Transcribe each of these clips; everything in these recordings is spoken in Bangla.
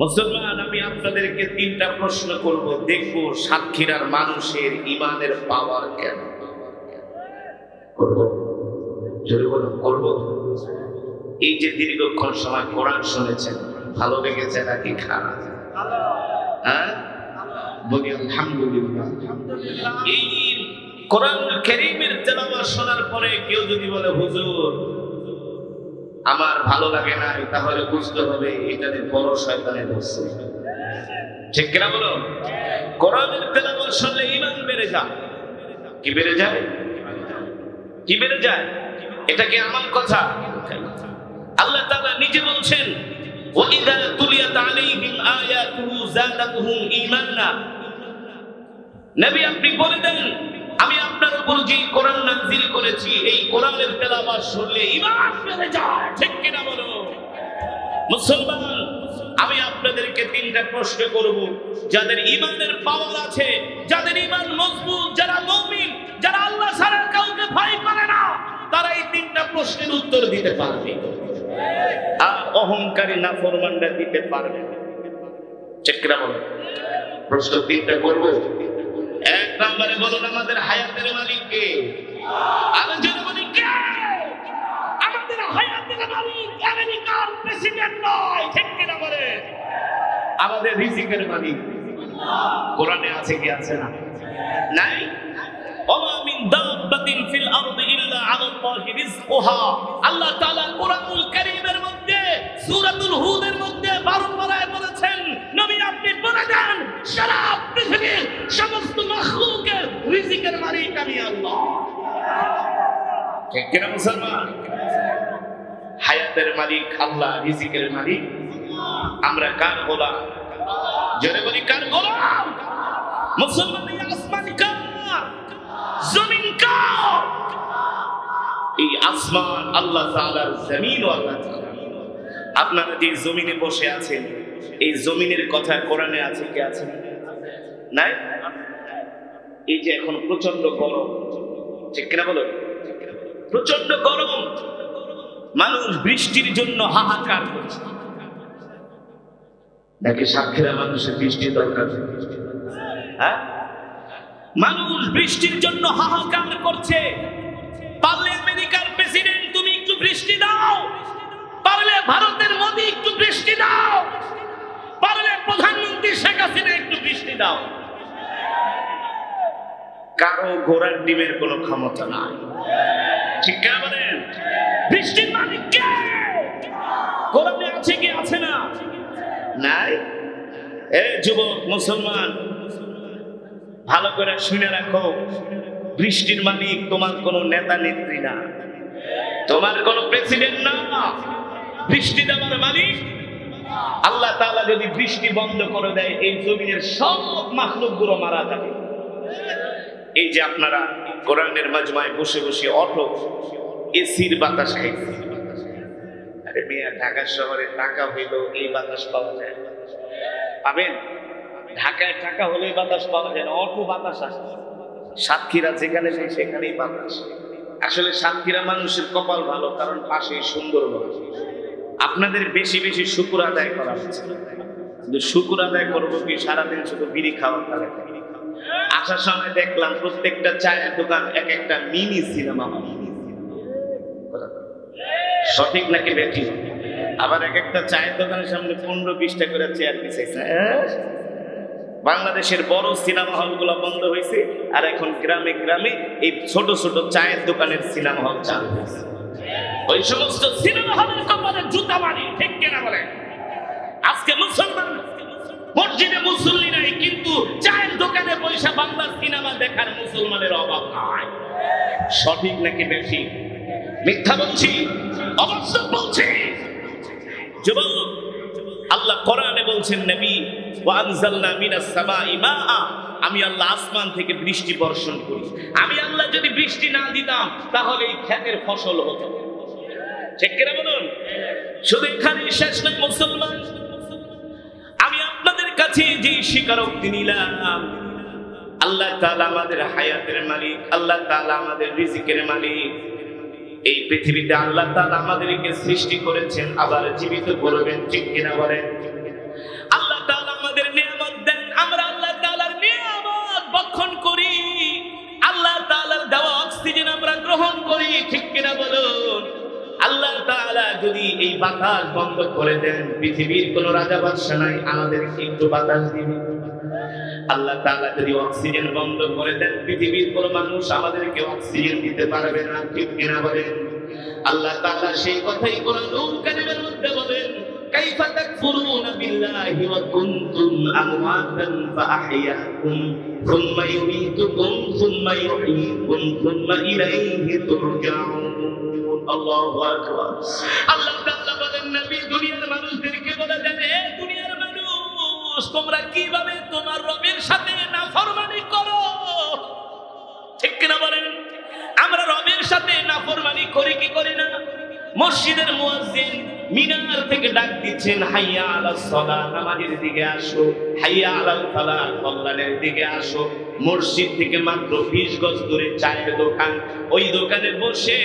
মুসলমান, আমি আপনাদেরকে তিনটা প্রশ্ন করব, দেখবো সাতক্ষীরার মানুষের ঈমানের পাওয়ার কেন। করব? জোরে বলুন, করব? এই যে দীর্ঘক্ষণ সময় কোরআন শুনেছেন, ভালো লেগেছে নাকি খারাপ? হ্যাঁ, বলি আলহামদুলিল্লাহ। এই কোরআনুল কারীমের তেলাওয়াত শোনার পরে কেউ যদি বলে হুজুর আমার ভালো লাগে না, তাহলে বুঝতে হবে এটাতে বড় শয়তানের ধরছে। ঠিক কিনা বলো? কোরআনের তেলাওয়াত শুনলে ঈমান বেড়ে যায়। কি বেড়ে যায়? কি বেড়ে যায়? এটা কি আমার কথা? আল্লাহ তাআলা নিজে বলছেন, ওয়া ইযা তুলিয়াত আলাইহিম আয়াতুহু যাদাতুহুম ঈমানা। নবী আপনি বলে দেন, আমি আপনার উপর যে কোরআন নাযিল করেছি, এই কোরআনের তেলাওয়াত শুনলে ঈমান বেড়ে যায়। ঠিক কিনা বলো? মুসলমান, আমি আপনাদেরকে তিনটা প্রশ্ন করব। যাদের ঈমানের পাওয়ার আছে, যাদের ঈমান মজবুত, যারা মুমিন, যারা আল্লাহ ছাড়া কাউকে ভয় করে না, তারা এই তিনটা প্রশ্নের উত্তর দিতে পারবে। আর অহংকারী নাফরমানরা দিতে পারবে না। ঠিক কিনা বলো? প্রশ্ন তিনটা করব। এক নম্বরে বলুন, আমাদের হায়াতের মালিক কে? আল্লাহ জন্য বলি কে? আমাদের হায়াতের মালিক আমেরিকার প্রেসিডেন্ট নয়। ঠিক কিনা বলে? আমাদের রিজিকের মালিক কোরআনে আছে কি আছে না? নাই। ওমা মিন দাব্বাতিন ফিল আরদি ইল্লা আলাল্লাহি রিজকুহা। আল্লাহ তাআলা কোরআনুল কারীমের মধ্যে সূরাতুল হুদের মধ্যে বারবার বলেছেন, নবী আপনি বলে দেন সারা পৃথিবীর সমস্ত মাখলুকের রিজিকের মালিক আমি আল্লাহ। ঠিক কিনা মুসলমান? হায়াতের মালিক আল্লাহ, রিজিকের মালিক আমরা কার গোলাম? জোরে বলি কার গোলাম? মুসলমান, এই আসমান কার? জমিন কার? এই আসমান আল্লাহ তাআলার, জমিনও আল্লাহ তাআলা। আপনারা যে জমিনে বসে আছেন, এই জমিনের কথা কোরআনে আছে কি আছে নাই? এই যে এখন প্রচন্ড গরম, ঠিক কিনা বলো? প্রচন্ড গরম, মানুষ বৃষ্টির জন্য হাহাকার করছে। নাকি সাতক্ষীরা মানুষের বৃষ্টির দরকার? হ্যাঁ, মানুষ বৃষ্টির জন্য হাহাকার করছে। পারলে আমেরিকার প্রেসিডেন্ট তুমি একটু বৃষ্টি দাও, পারলে ভারতের মোদি একটু বৃষ্টি দাও, পারলে প্রধানমন্ত্রী শেখ হাসিনা একটু বৃষ্টি দাও। কারো ঘোড়ার ডিমের কোনো ক্ষমতা নাই। ঠিক কিনা বলেন? বৃষ্টির মালিক কে? কোরআনে আছে কি আছে না? নাই। এ যুবক মুসলমান, ভালো করে শুনে রাখো, বৃষ্টির মালিক তোমার কোনো নেতা নেত্রী না, তোমার কোনো প্রেসিডেন্ট না। বৃষ্টি দেওয়ার মালিক আল্লাহ তাআলা। যদি বৃষ্টি বন্ধ করে দেয়, এই জমিনের সব মাখলুকগুলো মারা যাবে। এই যে আপনারা কোরআনের মাজমায় বসে বসে অটো এসির বাতাস খাইছে। আরে মিয়া, ঢাকা শহরে টাকা হইলেও এই বাতাস পাওয়া যায়? পাবেন? ঢাকায় টাকা হলে বাতাস পাওয়া যায় না, অটো বাতাস আসে। সাতক্ষীরা যেখানে যাই সেখানেই বাতাস। আসলে সাতক্ষীরা মানুষের কপাল ভালো, কারণ পাশেই সুন্দরবন। আপনাদের বেশি বেশি শুকর আদায় করা হচ্ছে, কিন্তু শুকর আদায় করবো কি? সারাদিন শুধু বিড়ি খাওয়ার তালে। আসার সময় দেখলাম প্রত্যেকটা চায়ের দোকান এক একটা মিনি সিনেমা। সঠিক নাকি বেঠি? আবার এক একটা চায়ের দোকানের সামনে 15-20টা করে চেয়ার বিছাইছে। বাংলাদেশের বড় সিনেমা হলগুলো বন্ধ হয়েছে, আর এখন গ্রামে গ্রামে এই ছোট ছোট চায়ের দোকানের সিনেমা হল চালু হয়েছে। ওই সমস্ত সিনেমা হলের কপালে জুতা মারি। ঠিক কিনা বলে? আজকে মুসলমান মসজিদে মুসল্লি নাই, কিন্তু চায়ের দোকানে পয়সা বাংলা সিনেমা দেখার মুসলমানের অভাব নাই। সঠিক নাকি বেশি? মিথ্যা বলছি? অবাস্তব বলছি? যুবক, আল্লাহ কোরআনে বলছেন, নবী ওয়া আনজালনা মিনাস সামাই মাআ, আমি আল্লাহ আসমান থেকে বৃষ্টি বর্ষণ করি। আমি আল্লাহ যদি বৃষ্টি না দিতাম, তাহলে এই ক্ষেতের ফসল হতো। ঠিক কিনা বলুন? শুধু এখানে শেষ নয় মুসলমান, আমি আপনাদের কাছে যে স্বীকারোক্তি নিলাম, আল্লাহ তাআলা আমাদের হায়াতের মালিক, আল্লাহ তাআলা আমাদের রিজিকের মালিক। এই পৃথিবীতে আল্লাহ তাআলা আমাদেরকে সৃষ্টি করেছেন, আবার জীবিত করবেন। ঠিক কিনা বলেন? এই বাতাস বন্ধ করে দেন, পৃথিবীর কোন রাজা বাদশা নাই আমাদেরকে একটু বাতাস দিবে। আল্লাহ তাআলা যদি অক্সিজেন বন্ধ করে দেন, পৃথিবীর কোন মানুষ আমাদেরকে অক্সিজেন দিতে পারবে না, ঠিক কিনা বলেন? আল্লাহ তাআলা সেই কথাই কোরআনুল কারীমের মধ্যে বলেন, কাইফা তাকফুরুনা বিল্লাহি ওয়া কুনতুম আমওয়াতান ফাআহইয়াকুম সুম্মা ইউমীতুকুম সুম্মা ইউহয়ীকুম সুম্মা ইলাইহি তুরজাউন। আল্লাহু আকবার। আল্লাহ তাআলা বলেন, নবী দুনিয়ার মানুষদেরকে বলে দেন, হে দুনিয়ার মানুষ, তোমরা কিভাবে তোমার রবের সাথে নাফরমানি করো? ঠিক কিনা বলেন? আমরা রবের সাথে নাফরমানি করি কি করি না? মসজিদের মুয়াজ্জিন মিনার থেকে ডাক দিচ্ছেন, হাইয়া আলাস সালাহ, নামাজের দিকে আসো, হাইয়া আলাল ফালাহ, কল্যাণের দিকে আসো। মসজিদ থেকে মাত্র 20 গজ দূরে চায়ের দোকান, ওই দোকানে বসে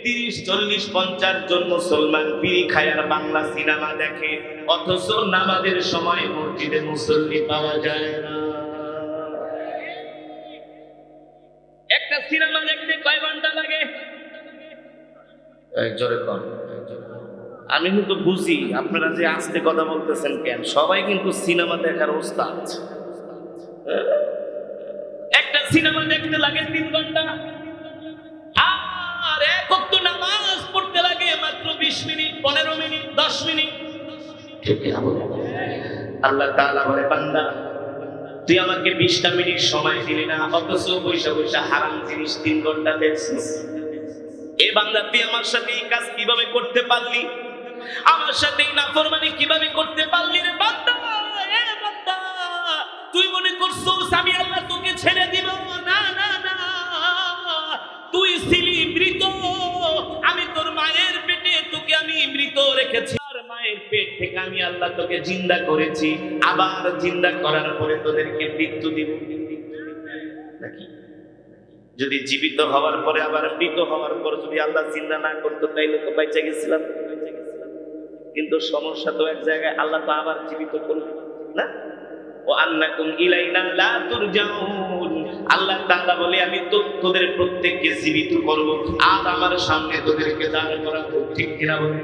30, 40, 50 জন মুসলমান বিড়ি খায় আর বাংলা সিনেমা দেখে, অথচ নামাজের সময় মসজিদে মুসল্লি পাওয়া যায় না। একটা সিনেমা দেখতে কয় ঘন্টা লাগে? জোরে কর। আমি কিন্তু বুঝি আপনারা যে আস্তে কথা বলতেছেন কেন, সবাই কিন্তু সিনেমা দেখার ওস্তাদ। একটা সিনেমা দেখতে লাগে 3 ঘন্টা, আর এক ওয়াক্ত নামাজ পড়তে লাগে মাত্র 20 মিনিট, 15 মিনিট, 10 মিনিট। ঠিক না? আল্লাহ তাআলা বলে, বান্দা তুই আমাকে 20টা মিনিট সময় দিলি না, অথচ বৈশা বৈশা হারাম জিনিস 3 ঘন্টা দেখছিস। এ বান্দা, তুই আমার সাথে এই কাজ কিভাবে করতে পারলি? আমার সাথে এই নাফরমানি কিভাবে করতে পারলি রে বান্দা? এ বান্দা, তুই মনে করছিস আমি আল্লাহ তোকে ছেড়ে দিব? না না না, তুই ছিলি মৃত, আমি তোর মায়ের পেটে তোকে আমি মৃত রেখেছি, আর মায়ের পেট থেকে আমি আল্লাহ তোকে জিন্দা করেছি, আবার জিন্দা করার পরে তোদেরকে মৃত্যু দিব নাকি? যদি জীবিত হওয়ার পরে আবার মৃত হওয়ার পর যদি আল্লাহ জিন্দা না করতো, তাইলে তো বেঁচে গেছিলাম। কিন্তু সমস্যা তো এক জায়গায়, আল্লাহ তো আবার জীবিত করবে না। ও আন্নাকুম ইলাইনা লা তুরজাউন, আল্লাহ তাআলা বলে আমি তোদের প্রত্যেককে জীবিত করব, আর আমার সামনে তোদেরকে দাঁড় করাবো। ঠিক কিনা বলে?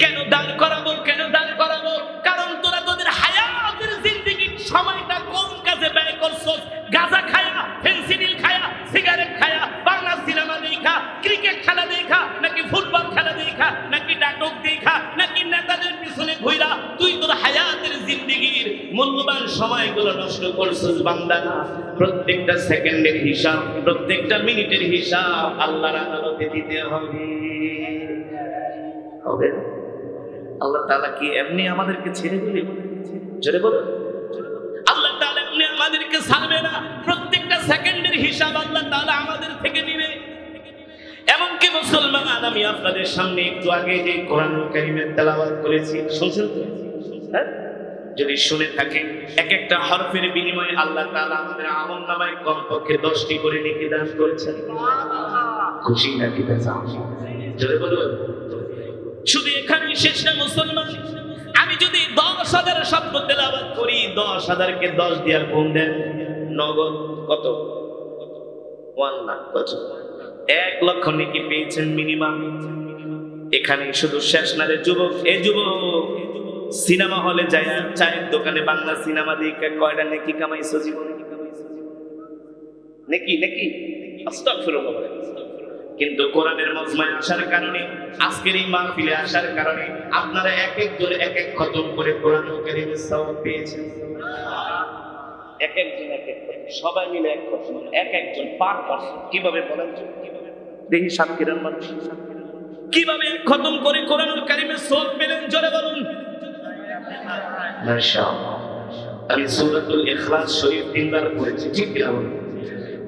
কেন দাঁড় করাবো? কেন দাঁড় করাবো? কারণ তোরা তোদের হায়াতের জিন্দেগির সময়টা কোন কাজে ব্যয় করছস? গাঁজা খায়া, ফেন্সিডিল খায়া, সিগারেট খায়া, বাংলা সিনেমা দেখা, ক্রিকেট খেলা দেখা, নাকি ফুটবল খেলা দেখা, নাকি নাটক দেখা, নাকি নেতাদের পিছনে ঘুরা তুই তোর হায়াতের জিন্দেগির মূল্যবান সময়গুলো নষ্ট করছস বান্দা। প্রত্যেকটা সেকেন্ডের হিসাব, প্রত্যেকটা মিনিটের হিসাব আল্লাহর আদালতে দিতে হবে। হবে? আল্লাহ তাআলা কি এমনি আমাদেরকে ছেড়ে দিবে? জোরে বলো। আল্লাহ তাআলা এমনি আমাদেরকে ছাড়বে না, প্রত্যেকটা সেকেন্ডের হিসাব আল্লাহ তাআলা আমাদের থেকে নেবে। এমনকি মুসলমান, আমি আপনাদের সামনে একটু আগে যে কোরআনুল কারীমের তেলাওয়াত করেছি, শুনছেন তো? হ্যাঁ, যদি শুনে থাকেন, এক একটা হরফের বিনিময়ে আল্লাহ তাআলা আমাদের আমলনামায় কমপক্ষে 10টি করে নেকি দান করেছেন। খুশি নাকি বেজার? জোরে বলো। শুধু এখানেই শেষ না মুসলমান, আমি যদি 10,000 শব্দ তেলাওয়াত করি, 10,000-কে 10 দিয়ে গুণ দেন, নগদ কত? 1 লাখ। কত? 1 লক্ষ নেকি পেয়েছেন মিনিমাম। এখানে শুধু শেষ না রে যুবক। এই যুবক, সিনেমা হলে যায়, চায়ের দোকানে বাংলা সিনেমা দেখে কয়টা নেকি কামাইছো জীবনে? নেকি নেকি আস্তাগফিরুল্লাহ। কিন্তু কোরআনের মজমায় আসার কারণে, আজকের এই মাহফিলে আসার কারণে আপনারা এক একজন এক এক খতম করে কোরআনুল কারীমের সওয়াব পেয়েছেন। এক একজন এক এক খতম, সবাই মিলে এক খতম, এক একজন পার পারছেন। কিভাবে বলেন? কিভাবে দেখি সাতক্ষীরার মানুষ কিভাবে এক খতম করে কোরআনুল কারীমের সওয়াব পেলেন? জোরে বলুন মাশাআল্লাহ। আমি সূরাতুল ইখলাস শরীফ 3 বার পড়েছি। ঠিক কি না?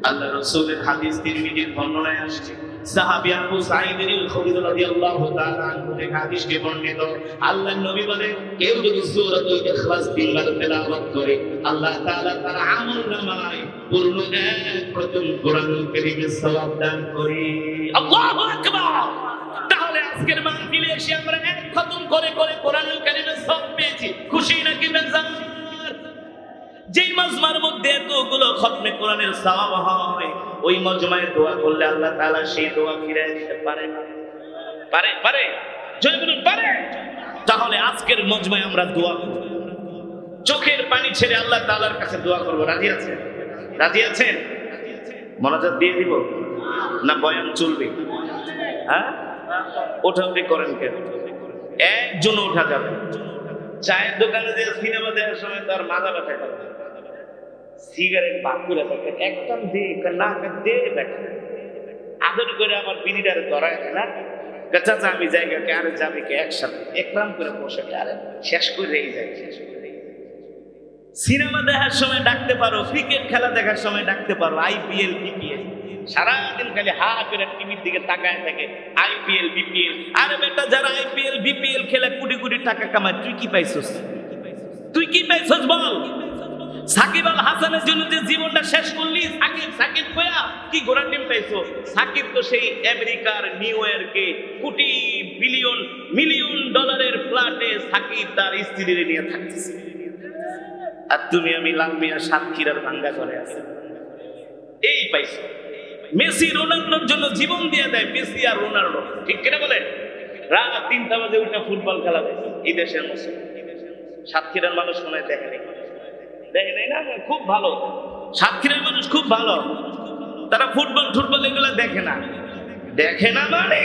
আল্লাহ রাসূলের হাদিস তিরমিজির বর্ণনায় আসছে, সাহাবী আবু সাঈদ আল-খুদরি রাদিয়াল্লাহু তাআলা আনহু থেকে হাদিসটি বর্ণিত, আল্লাহর নবী বলেন, কেউ যদি সূরাতুল ইখলাস 3 বার তেলাওয়াত করে, আল্লাহ তাআলা তার আমলনামায় পূর্ণ 1 খতম কোরআনুল কারীমের সওয়াব দান করে। আল্লাহু আকবার। তাহলে আজকের মাহফিলে এসে আমরা 1 খতম করে করে কোরআনুল কারীমের সওয়াব পেয়েছি। খুশি নাকি বেজার? যেই মজমার মধ্যে এতগুলো খতমে কোরআনের সওয়াব হয়, ওই মজমায় দোয়া করলে আল্লাহ তাআলা সেই দোয়া ফিরিয়ে দিতে পারে না? পারে? জয় বলুন পারে। তাহলে আজকের মজমায় আমরা দোয়া করব, চোখের পানি ছেড়ে আল্লাহ তাআলার কাছে দোয়া করব। রাজি আছেন? রাজি আছেন? মনোযোগ দিয়ে দিব না বয়ান চলবে? হ্যাঁ, ওঠাউঠি করেন কেন? একজন ওঠা যাবে। চায়ের দোকানে যে সিনেমা দেখার সময় তার মাথা ব্যথা করে, সিগারেট বাদ করে থাকে, একদম দে না দে বেটা, আদর করে আমার বিড়িটারে ধরায় না, চাচা আমি জায়গাকে আরে যাবে কে একসাথে একরাম করে বসে আরে শেষ করে এই যায়। সিনেমা দেখার সময় ডাকতে পারো, ক্রিকেট খেলা দেখার সময় ডাকতে পারো, আইপিএল বিপিএল, সারাদিন খালি হা করে টিভির দিকে তাকায় থাকে, আইপিএল বিপিএল। আরে বেটা, যারা আইপিএল বিপিএল খেলে কোটি কোটি টাকা কামায়, তুই কি পাইছস? তুই কি পাইছস বল? সাকিব আল হাসানের জন্য যে জীবনটা শেষ করলি, সাকিব সাকিব কয়া কি গোড়া টিম পাইছো? সাকিব তো সেই আমেরিকার নিউ ইয়র্কে কোটি বিলিয়ন মিলিয়ন ডলারের ফ্ল্যাটে সাকিব তার স্ত্রীরে নিয়ে থাকতেছে, আর তুমি আমি লাল মিয়া সাতক্ষীরার ভাঙ্গা ঘরে আছি। এই পাইছো। মেসি রোনাল্ডোর জন্য জীবন দিয়ে দেয়, মেসি আর রোনাল্ডো, ঠিক কিনা বলেন? রাত 3টা বাজে উঠে ফুটবল খেলা দেয় এই দেশের মুসলিম। সাতক্ষীরার মানুষ মনে হয় দেখে নাই, দেখে নাই না? খুব ভালো, সাতক্ষীরার মানুষ খুব ভালো, তারা ফুটবল টুটবল এগুলো দেখে না। দেখে না মানে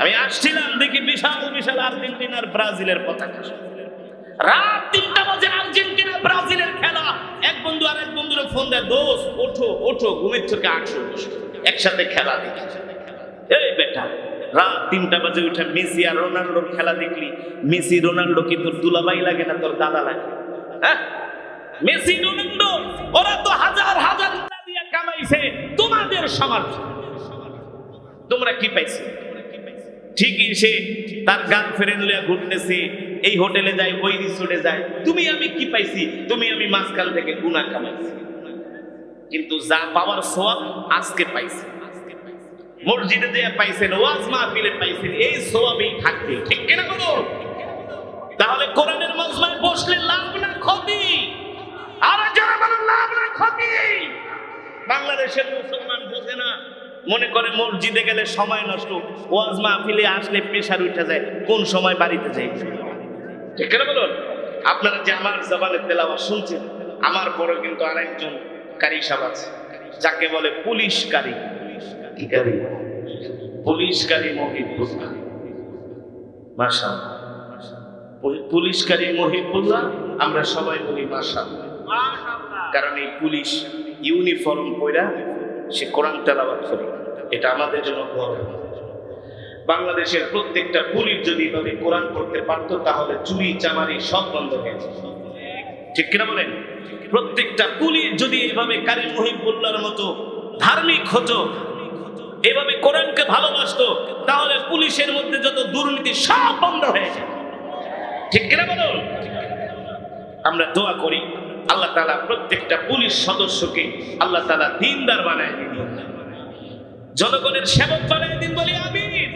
আমি আসছিলাম দেখি বিশাল বিশাল আর্জেন্টিনার ব্রাজিলের পতাকা, রাত 3টা বাজে আর্জেন্টিনা ব্রাজিলের খেলা। এক বন্ধু আর এক বন্ধুর ফোন দেয়, দোস্ত ওঠো ওঠো, ঘুমের থেকে আসো, একসাথে খেলা দেখি। এই বেটা, রাত 3টা বাজে উঠে মেসি আর রোনাল্ডোর খেলা দেখলি? মেসি রোনাল্ডো কি তোর দুলাভাই লাগে না তোর দাদা লাগে? হ্যাঁ, মেসি রোনাল্ডো ওরা তো হাজার হাজার টাকা দিয়ে কামাইছে, তোমাদের সমাজ তোমরা কি পাইছো? ঠিকই সে তার গার্লফ্রেন্ড লইয়া ঘুরতেছে, এই হোটেলে যায় ওই রিসোর্টে যায়, তুমি আমি কি পাইছি? তুমি আমি মাঝখান থেকে গুনাহ কামাইছি, কিন্তু যা পাওয়ার সওয়াব আজকে পাইছি। মসজিদে যে পাইছেন, ওয়াজ মাহফিলে পাইছেন, এই সওয়াবই থাকবে, ঠিক কিনা বলো? তাহলে কোরআনের মজমায় বসলে লাভ না ক্ষতি? আর যারা বলেন লাভ না ক্ষতি, বাংলাদেশের মুসলমান বোঝে না, মনে করে মসজিদে গেলে সময় নষ্ট, ওয়াজ মাহফিলে আসলে প্রেসার উঠে যায়, কোন সময় বাড়িতে যাই। ঠিক কিনা বলুন? আপনারা যে আমার জবানের তেলাওয়াত শুনছেন, আমার পরে কিন্তু আরেকজন কারি সাহেব আছে, যাকে বলে পুলিশ কারি। কি কারি? পুলিশ কারি মহিবুল্লাহ। মাশাআল্লাহ, পুলিশ কারি মহিবুল্লাহ, আমরা সবাই বলি মাশাআল্লাহ। কারণ এই পুলিশ ইউনিফর্ম পরা সে কোরআন তেলাওয়াত করে, এটা আমাদের জন্য গর্ব। বাংলাদেশের প্রত্যেকটা পুলিশ যদি এভাবে কোরআন পড়তে পারতো, তাহলে চুরি চামারি সব বন্ধ হয়ে যেত, ঠিক কিনা বলেন? প্রত্যেকটা পুলিশ যদি এভাবে কারি মহিবুল্লাহর মতো ধার্মিক হতো, এভাবে কোরআনকে ভালোবাসতো, তাহলে পুলিশের মধ্যে যত দুর্নীতি সব বন্ধ হয়ে যায়, ঠিক কিনা বলুন? আমরা দোয়া করি আল্লাহ তাআলা প্রত্যেকটা পুলিশ সদস্যকে আল্লাহ তাআলা দিনদার বানায় দিন, জনগণের সেবক বানায় দিন, বলি আমিন।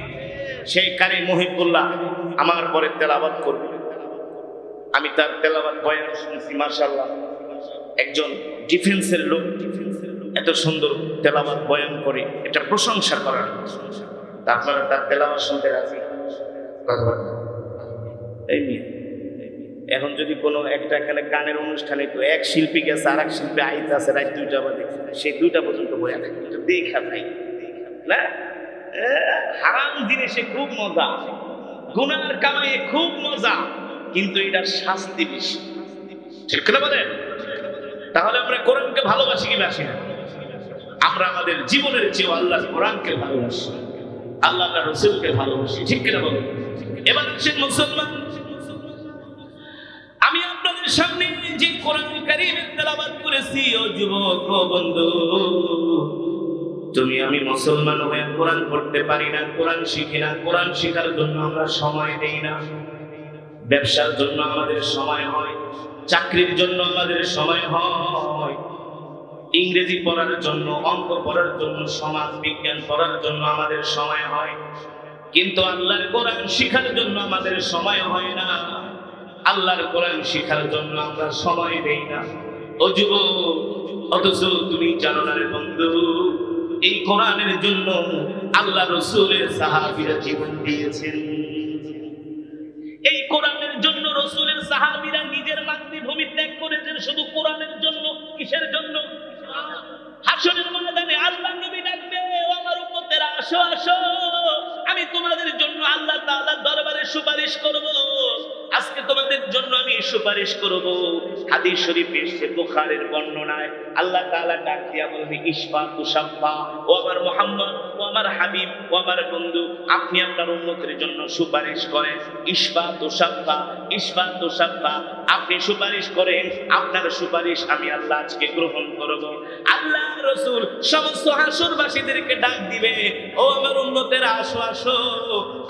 সেই কারি মহিবুল্লাহ আমার পরে তেলাওয়াত করবে, আমি তার তেলাওয়াত বয়ান শুনছি, মাশাআল্লাহ, একজন ডিফেন্সের লোক এত সুন্দর তেলাওয়াত বয়ান করে, এটা প্রশংসা করার। আপনারা তার তেলাওয়াত শুনতে রাজি? এই নিয়ে এখন যদি কোনো একটা এখানে গানের অনুষ্ঠানে তো এক শিল্পী গেছে, আর এক শিল্পী আইতে আছে রাত 2টা বাজে, সেই 2টা পর্যন্ত বয়া থাকে, দেখা ভাই না? হারাম জিনিসে খুব মজা, গুনার কামাইয়ে খুব মজা, কিন্তু এটার শাস্তি বেশি, ঠিক না বলেন? তাহলে আমরা কোরআনকে ভালোবাসি কি বাসি না? আমরা আমাদের জীবনের চেয়ে আল্লাহর কোরআনকে ভালোবাসি, আল্লাহর রাসূলকে ভালোবাসি, ঠিক কিনা বলেন? এবার আসেন মুসলমান, আমি আপনাদের সামনে যে কোরআন কারীমের তেলাওয়াত করেছি, ও যুবক ও বন্ধু, তুমি আমি মুসলমান হয়ে কোরআন পড়তে পারি না, কোরআন শিখি না, কোরআন শেখার জন্য আমরা সময় দেই না। ব্যবসার জন্য আমাদের সময় হয়, চাকরির জন্য আমাদের সময় হয়, ইংরেজি পড়ার জন্য, অঙ্ক পড়ার জন্য, সমাজ বিজ্ঞান পড়ার জন্য আমাদের সময় হয়, কিন্তু আল্লাহর কোরআন শেখার জন্য আমাদের সময় হয় না। আল্লাহর কোরআন শেখার জন্য আমরা সময় দেই না। ও যুবক, অথচ তুমি জানো না রে বন্ধু, এই কোরআনের জন্য আল্লাহ রাসূলের সাহাবীরা জীবন দিয়েছেন। শুধু কোরআনের জন্য। কিসের জন্য? হাসরের ময়দানে আল্লাহ নবী ডাকবে, ও আমার উম্মতেরা আসো আসো, আমি তোমাদের জন্য আল্লাহ তাআলার দরবারে সুপারিশ করব। আজকে তোমাদের জন্য আমি সুপারিশ করব। হাদিস শরীফে এসেছে, বুখারীর বর্ণনায় আল্লাহ তাআলা ডাক দিয়া বলবে, ইশফা তুশাফা, ও আমার মুহাম্মদ, ও আমার হাবিব, ও আমার বন্ধু, আপনি আপনার উম্মতের জন্য সুপারিশ করেন। ইশফা তুশাফা, ইশফা তুশাফা, আপনি সুপারিশ করেন, আপনার সুপারিশ আমি আল্লাহ আজকে গ্রহণ করব। আল্লাহ রাসূল সমস্ত হাসরবাসীদেরকে ডাক দিবে, ও আমার উম্মতেরা আসো আসো,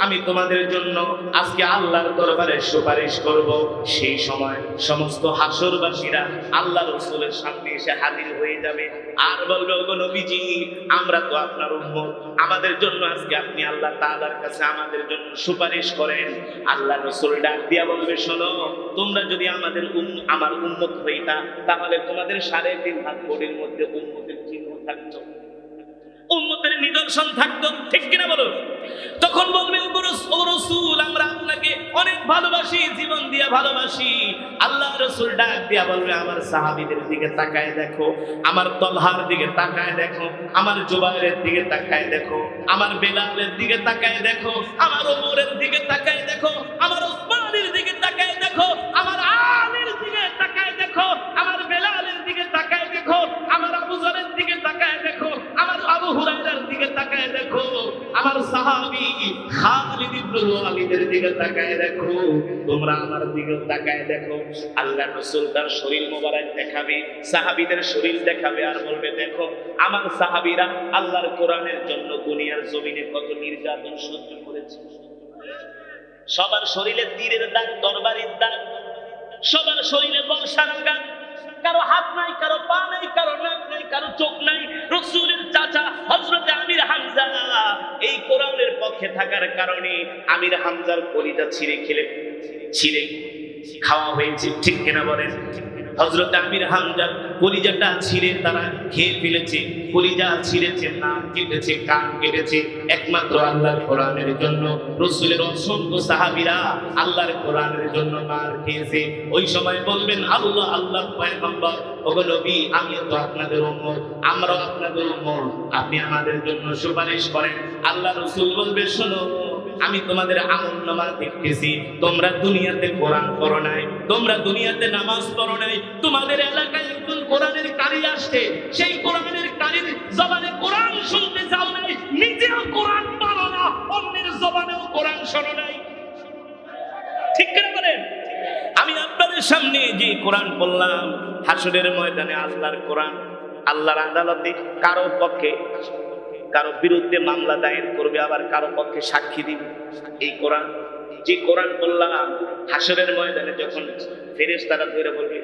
আমি তোমাদের জন্য আজকে আল্লাহর দরবারে সুপারিশ করব। সেই সময় সমস্ত হাসরবাসীরা আল্লাহ রাসূলের সামনে এসে হাজির হয়ে যাবে আর বলবে, ওগো নবীজি, আমরা তো আপনার উম্মত, আমাদের জন্য আজকে আপনি আল্লাহ তাআলার কাছে আমাদের জন্য সুপারিশ করেন। আল্লাহ রাসূল ডাক দিয়া বলবে, শোনো, তোমরা যদি আমার উম্মত হইতা, তাহলে তোমাদের 3.5 হাত বডির মধ্যে উম্মতের চিহ্ন থাকতো, উম্মতের নিদর্শন থাকতো, ঠিক কিনা বলো? তখন বলবে, ও রাসূল, আমরা আপনাকে অনেক ভালোবাসি, জীবন দিয়া ভালোবাসি। আল্লাহ রাসূল ডাক দিয়া বলবে, আমার সাহাবীদের দিকে তাকায় দেখো, আমার তলহার দিকে তাকায় দেখো, আমার জুবাইরের দিকে তাকায় দেখো, আমার বেলালের দিকে তাকায় দেখো, আমার ওমরের দিকে তাকায় দেখো, আমার ওসমানের দিকে তাকায় দেখো, আমার আলীর দিকে তাকায় দেখো, আমার বেলালের দিকে তাকায় দেখো, আমার আবু যরের দিকে তাকায় দেখো, আমার আবু হুরায়রার দিকে তাকায় দেখো, আমার সাহাবী খালিদ ইবনে ওয়ালিদের দিকে তাকায় দেখো, তোমরা আমার দিকে তাকায় দেখো। আল্লাহ রাসূল তার শরীর মোবারক দেখাবে, সাহাবীদের শরীর দেখাবে আর বলবে, দেখো আমার সাহাবীরা আল্লাহর কোরআনের জন্য দুনিয়ার জমিনে কত নির্যাতন সহ্য করেছে। সবার শরীরে তীরের দাগ, তরবারির দাগ, সবার শরীরে বর্ষার আঘাত, কারো হাত নাই, কারো পা নাই, কারো নাক নাই, কারো চোখ নাই। রাসূলের চাচা হযরত আমির হামজা এই কোরআনের পক্ষে থাকার কারণে আমির হামজার কলিজা ছিঁড়ে খাওয়া হয়েছে, ঠিক কিনা বলেন? হযরত আমির হামজার কলিজাটা ছিঁড়ে তারা খেয়ে ফেলেছে, কলিজা ছিঁড়েছে, নাক কেটেছে, কান কেটেছে, একমাত্র আল্লাহর কোরআনের জন্য। রাসূলের অসংখ্য সাহাবীরা আল্লাহর কোরআনের জন্য মার খেয়েছে। ওই সময় বলবেন, আল্লাহ আল্লাহ পয়গম্বর, ওগো নবী, আমি তো আপনাদের উম্মত, আমরাও আপনাদের উম্মত, আপনি আমাদের জন্য সুপারিশ করেন। আল্লাহ রাসূল বলবে, শোনো, আমি তোমাদের আমলনামা দেখতেছি, তোমরা দুনিয়াতে কোরআন পড়ো নাই, তোমরা দুনিয়াতে নামাজ পড়ো নাই, তোমাদের এলাকায় একজন কোরআনের কারি আসছে, সেই কোরআনের কারির জবানে কোরআন শুনতে যাও নাই, নিজেও কোরআন পড়ো না, অন্যের জবানেও কোরআন শোনো নাই, ঠিক করে বলেন? আমি আপনাদের সামনে যে কোরআন বললাম, হাসরের ময়দানে আল্লাহর কোরআন আল্লাহর আদালতে কারো পক্ষে কারো বিরুদ্ধে মামলা দায়ের করবে, আবার কারো পক্ষে সাক্ষী দিবে। এই কোরআন, যে কোরআন বললাম, হাসরের ময়দানে যখন ফেরেশতারা ধরে বলবে,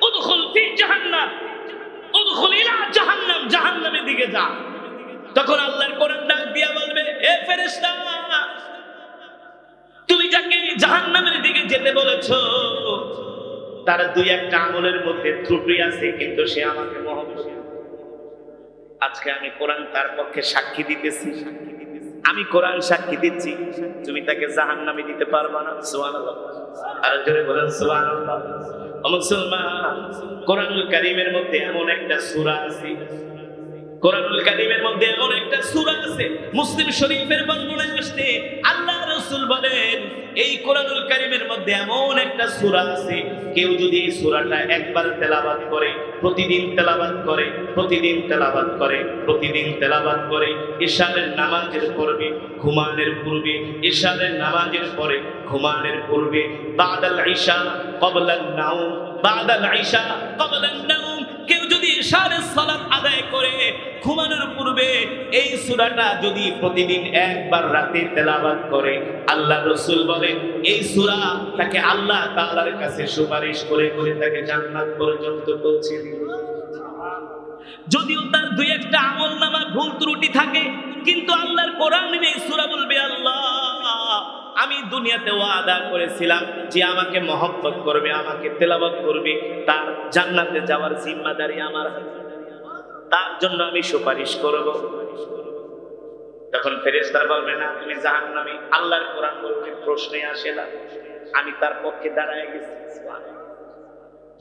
উদখুল ফি জাহান্নাম, উদখুল ইলা জাহান্নাম, জাহান্নামের দিকে যা, তখন আল্লাহর কোরআন ডাক দিয়া বলবে, এ ফেরেশতা, তুমি যাকে জাহান্নামের দিকে যেতে বলেছো, তার 2-1টা আমলের মধ্যে ত্রুটি আছে, কিন্তু সে আমাকে মহব্বত করে। আজকে আমি কোরআন তার পক্ষে সাক্ষী দিতেছি, আমি কোরআন সাক্ষী দিচ্ছি, তুমি তাকে জাহান্নামে দিতে পারবা না। সুবহানাল্লাহ, আর জোরে বলেন সুবহানাল্লাহ। ও মুসলমান, কোরআনুল কারীমের মধ্যে এমন একটা সূরা আছে, কোরআনুল কারীমের মধ্যে এমন একটা সূরা আছে, মুসলিম শরীফের বর্ণনায় আসছে, আল্লাহ রাসূল বলেন, এই কোরআনুল কারীমের মধ্যে এমন একটা সূরা আছে, কেউ যদি এই সূরাটা একবার তেলাওয়াত করে, প্রতিদিন তেলাওয়াত করে, প্রতিদিন তেলাওয়াত করে, প্রতিদিন তেলাওয়াত করে, ইশারের নামাজের পূর্বে, ঘুমানোর পূর্বে, ইশারের নামাজের পরে, ঘুমানোর পূর্বে, বাদাল ইশা ক্বাবলান নাওম, বাদাল ইশা ক্বাবলান নাওম, কেউ যদি ইশারের সালাত আদায় করে ঘুমানোর পূর্বে এই সূরাটা যদি প্রতিদিন একবার রাতে তেলাওয়াত করে, আল্লাহ রাসূল বলেন, এই সূরা তাকে আল্লাহ তাআলার কাছে সুপারিশ করে করে তাকে জান্নাত পর্যন্ত পৌঁছে দিবে। যদিও তার 2-1টা আমলনামা ভুল ত্রুটি থাকে, কিন্তু আল্লাহর কোরআনের এই সূরা বলবে, আল্লাহ, আমি দুনিয়াতে ওয়াদা করেছিলাম যে আমাকে মহব্বত করবে, আমাকে তেলাওয়াত করবে, তার জান্নাতে যাওয়ার জিম্মাদারি আমার হাতে, তার জন্য আমি সুপারিশ করব। তখন ফেরেশতারা বলবে, না, তুমি জাহান্নামী। আল্লাহর কোরআন বলবে, প্রশ্নই আসে না, আমি তার পক্ষে দাঁড়ায় গেছি।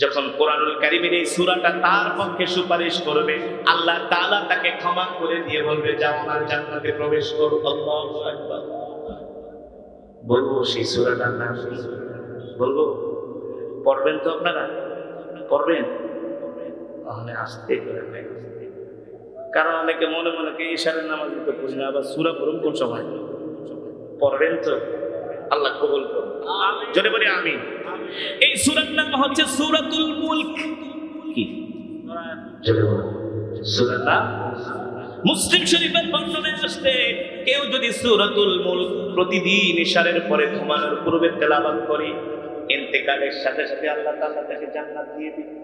যখন কোরআনুল কারীমের এই সূরাটা তার পক্ষে সুপারিশ করবে, আল্লাহ তাআলা তাকে ক্ষমা করে দিয়ে বলবে, যাও আমার জান্নাতে প্রবেশ করো। আল্লাহু আকবার। বলবো সেই সূরাটার নাম কি? বলবো? পড়বেন তো আপনারা? পড়বেন? তাহলে আস্তে করে পড়বেন। কারণ অনেকে মনে মনে ইশারের নামাজ তো পড়ি না, আবার সূরা পড়ুন কোন সময়? পড়বেন তো? আল্লাহ কবুল করুন। জোরে বলি আমিন। এই সূরার নাম হচ্ছে সূরাতুল মুলক। কি জোরে বলুন? সূরার নাম মুসলিম শরীফের বর্ণনায় আসছে, কেউ যদি সূরাতুল মুলক প্রতিদিন ইশারের পরে ঘুমানোর পূর্বে তেলাওয়াত করে, ইন্তেকালের সাথে সাথে আল্লাহ তাআলা তাকে জান্নাত দিয়ে দিবেন।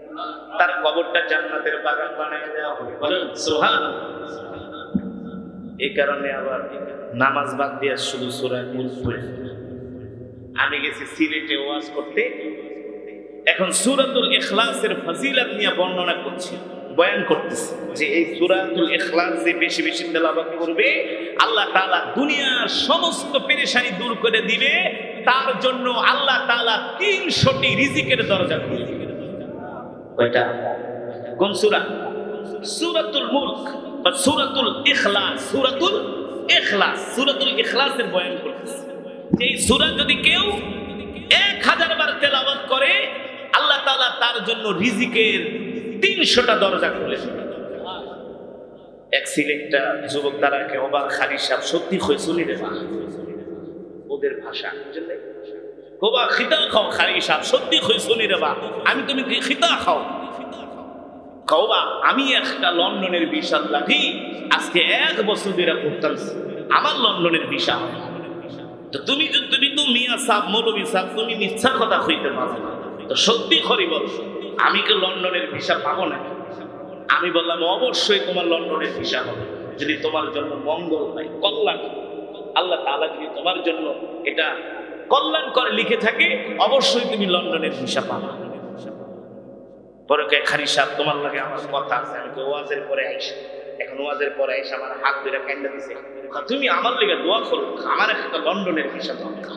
তার কবরটা জান্নাতের বাগান বানিয়ে দেওয়া হবে। বলেন সুবহানাল্লাহ। এই কারণে আবার নামাজ বাদ দিয়ে শুধু সূরা মুলক পড়ে। আমি গেছি সিলেটে ওয়াজ করতে, এখন সূরাতুল ইখলাসের ফজিলত নিয়ে বর্ণনা করছি, বয়ান করতেছি যে এই সূরাতুল ইখলাস যে বেশি বেশি তেলাওয়াত করবে, আল্লাহ তাআলা দুনিয়ার সমস্ত পেরেশানি দূর করে দিবে। তার জন্য আল্লাহ তাআলা 300টি রিজিকের দরজা খুলে দিবে। কয়টা? কোন সূরা? সূরাতুল মুলক বা সূরাতুল ইখলাস। সূরাতুল ইখলাস, সূরাতুল ইখলাসের বয়ান করতেছি। এই সূরা যদি কেউ 1000 বার তেলাওয়াত করে, আল্লাহ তাআলা তার জন্য রিজিকের 300টা দরজা খুলে দেবে। এক সিলেক্টটা যুবক দ্বারাকে অবাক, খালি সাহেব সত্যি হইছুনি রে মা, ওদের ভাষা বুঝলে, কোবা খিতা খাও খালি সাহেব সত্যি হইছুনি রে মা, আমি তুমি কি খিতা খাও? কওবা আমি একটা লন্ডনের ভিসা লাগি আজকে 1 বছর ধরে করতাম, আমার লন্ডনের ভিসা হয়। তো তুমি তো মিয়া সাহেব, মৌলভী সাহেব, তুমি মিথ্যা কথা কইতে পারো না, তো সত্যি করে বল আমি কি লন্ডনের ভিসা পাবো না? আমি বললাম অবশ্যই তোমার লন্ডনের ভিসা হবে, যদি তোমার জন্য মঙ্গল হয়, কল্যাণ। আল্লাহ তাআলা যদি তোমার জন্য এটা কল্যাণ করে লিখে থাকে, অবশ্যই তুমি লন্ডনের ভিসা পাবা। পরে কে খারি সাহেব তোমার লাগে আমার কথা আছে, আমি তো ওয়াজের পরে আইসা, এখন ওয়াজের পরে আইসা আমার হাত ধরে কান্না দিছে, তুমি আমার লেগে দোয়া করো, আমার একটা লন্ডনের ভিসা দরকার।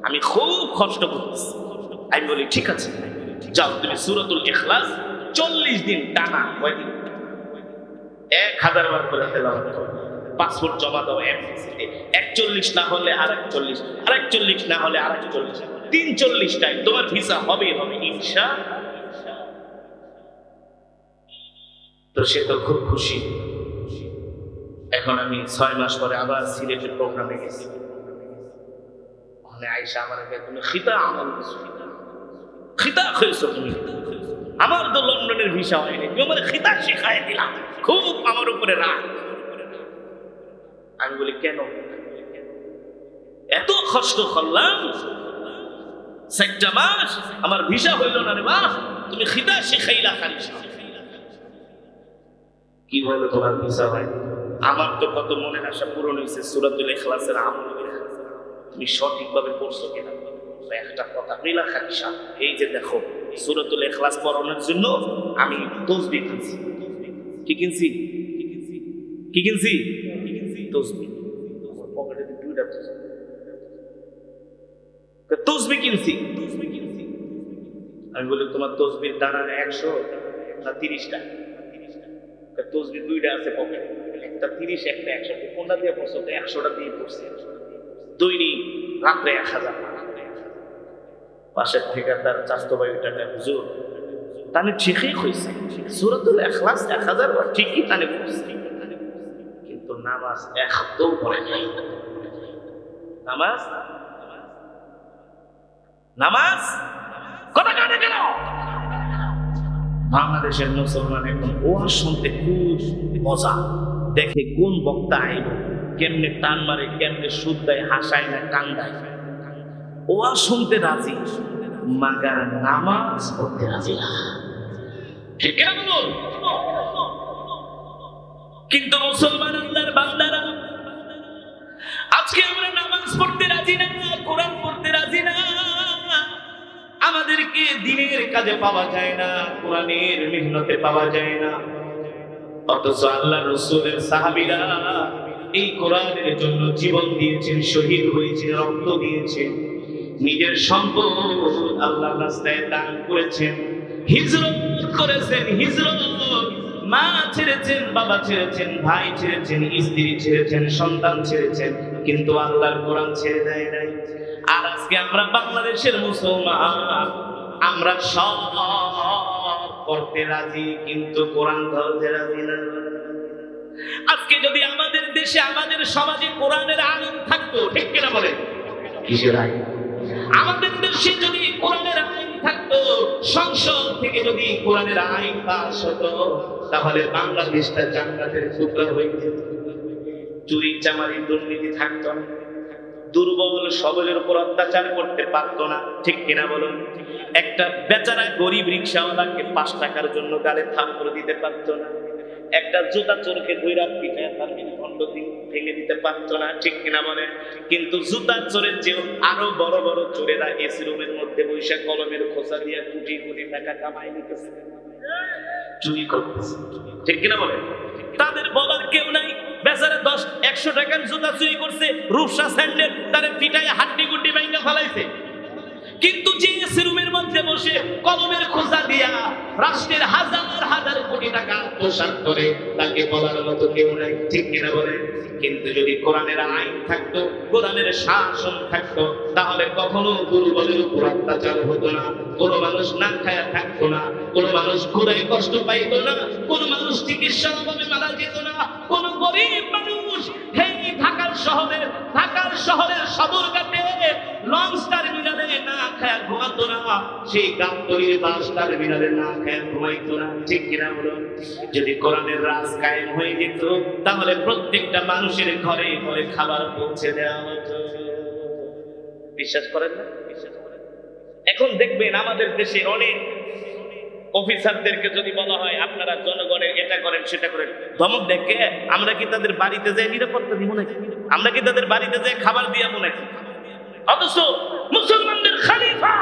আমি খুব কষ্ট করতেছি। আমি বলি ঠিক আছে, যাও তুমি সূরাতুল ইখলাস 40 দিন টানা, কয়দিন? 1000 বার করে তেলাওয়াত করো। পাসপোর্ট জমা দাও এমসিতে, 41 না হলে আরেকচল্লিশ, 41 না হলে আরেকচল্লিশ, 43টায় তোমার ভিসা হবে হবে ইনশাআল্লাহ। তো সে তো খুব খুশি। এখন আমি 6 মাস পরে আবার সিলেটের প্রোগ্রামে গেছি, ওখানে আয়েশা আমার তুমি খিতা আমল করছো, খিতা খেয়েছো তুমি, আমার তো লন্ডনের ভিসা হয়নি, তুমি আমার খিতা শিখাই দিলা, খুব আমার উপরে রাগ। আমি বলি কেন? এত কষ্ট করলাম 4টা মাস, আমার ভিসা হইল না রে মা, তুমি খিতা শিখাইলা খালি। কি বলে তোমার ভিসা হয়? আমার তো কত মনের আশা পূরণ হয়েছে সূরাতুল ইখলাসের আমল করে, তুমি সঠিকভাবে পড়ছো কিনা? একটা কথা মিলা খালিশা, এই যে দেখো সূরাতুল ইখলাস পড়ানোর জন্য আমি তাসবিহ কিনছি। কি কিনছি? কি কিনছি? তাসবিহ। আমার পকেটে 2টা তাসবিহ কিনছি। আমি বলি তোমার তাসবিহ দানা 100 না 30টা? তাসবিহ 2টা আছে পকেটে, একটা 30 একটা 100, কোনটা দিয়ে পড়ছো? 100টা দিয়ে পড়ছি। দৈনিক রাত্রে 1000। পাশের থেকে তার চাস্তো ভাইটা হুজুর তানে ঠিকই হয়েছে, সূরাতুল ইখলাস 1000 বার ঠিকই তানে পড়ছে, কিন্তু নামাজ একদম পড়ে নাই। নামাজ নামাজ কথা কাটে কেন? বাংলাদেশের মুসলমান এখন ওয়াজ শুনতে খুব মজা, দেখে কোন বক্তা আইল, কেমনে টান মারে, কেমনে সুদ দেয়, হাসায় না কান্দায়, ওয়াজ শুনতে রাজি, মাগার নামাজ পড়তে রাজি না। ঠিক না বলুন? কিন্তু মুসলমান আল্লাহর বান্দারা আজকে আমরা নামাজ পড়তে রাজি না, কোরআন পড়তে রাজি না, আমাদেরকে দ্বীনের কাজে পাওয়া যায় না, কোরআনের মেহনতে পাওয়া যায় না। অথচ আল্লাহর রাসূলের সাহাবীরা এই কোরআনের জন্য জীবন দিয়েছেন, শহীদ হয়েছেন, রক্ত দিয়েছেন। নিজের সম্পদ আল্লাহর রাস্তায় দান করেছেন, হিজরত করেছেন, হিজরত মা ছেড়েছেন, বাবা ছেড়েছেন, ভাই ছেড়েছেন, স্ত্রী ছেড়েছেন, সন্তান ছেড়েছেন, কিন্তু আল্লাহর কোরআন ছেড়ে দেয় নাই। আর আজকে আমরা বাংলাদেশের মুসলমান, আমরা সব করতে রাজি কিন্তু কোরআন ধরতে রাজি না। আজকে যদি আমাদের দেশে, আমাদের সমাজে কোরআনের আইন থাকতো, ঠিক কিনা বলে? কিসের আইন? আমাদের দেশে যদি কোরআনের আইন থাকতো, সংসদ থেকে যদি কোরআনের আইন পাস হতো, তাহলে বাংলাদেশটা জান্নাতের টুকরা হয়ে যেত। চুরি চামারি দুর্নীতি থাকতো না, দুর্বল সবলের উপর অত্যাচার করতে পারতো না, ঠিক কিনা বলুন? একটা বেচারা গরিব রিক্সাওয়ালাকে 5 টাকার জন্য গালে থাপ্পড় দিতে পারতো না, একটা জুতা চোরকে ধইরা পিটায় তার খণ্ড ভেঙে দিতে পারতো না, ঠিক কিনা বলেন? কিন্তু জুতা চোরের চেয়েও আরো বড় বড় চোরেরা এসি রুমের মধ্যে বসে কলমের খোঁচা দিয়ে কোটি কোটি টাকা কামাই নিতেছে, চুরি করতেছে, ঠিক কিনা বলেন? তাদের বলার কেউ নাই। বেচারা 100 টাকার জুতা চুরি করছে, রূপসা স্যান্ডেল, তারে পিটায় হাড্ডি গুড্ডি ভাঙা ফেলাইছে। কিন্তু যে এসি রুমের মধ্যে বসে কলমের খোঁজা দিয়া রাষ্ট্রের হাজার হাজার কোটি টাকা আত্মসাৎ করে, তাকে বলার মতো কেউ নাই, ঠিক কিনা বলে? কিন্তু যদি কোরআনের আইন থাকতো, কোরআনের শাসন থাকতো, তাহলে কখনো দুর্বলের উপর অত্যাচার হতো না, কোন মানুষ না খায়া থাকতো না, কোন মানুষ ক্ষুধায় কষ্ট পাইতো না, কোন মানুষ চিকিৎসার অভাবে মারা যেত না, কোন গরিব মানুষ ঢাকার শহরের সদরঘাটে লঞ্চ টার্মিনালে না খায়া ঘুমাতো না, সেই গাবতলীর বাস টার্মিনালে না খায়া ঘুমাইতো না, ঠিক কিনা বলুন? যদি কোরআনের রাজ কায়েম হয়ে যেত, তাহলে প্রত্যেকটা মানুষের ঘরে ঘরে খাবার পৌঁছে দেওয়া হতো। বিশ্বাস করেন না? এখন দেখবেন আমাদের দেশে অনেক অফিসারদেরকে যদি বলা হয় আপনারা জনগণের এটা করেন সেটা করেন, ধমক দেখে আমরা কি তাদের বাড়িতে যাই নিরাপত্তা দিব নাকি? আমরা কি তাদের বাড়িতে যাই খাবার দিয়ে মনে? অথচ মুসলমানদের খলিফা,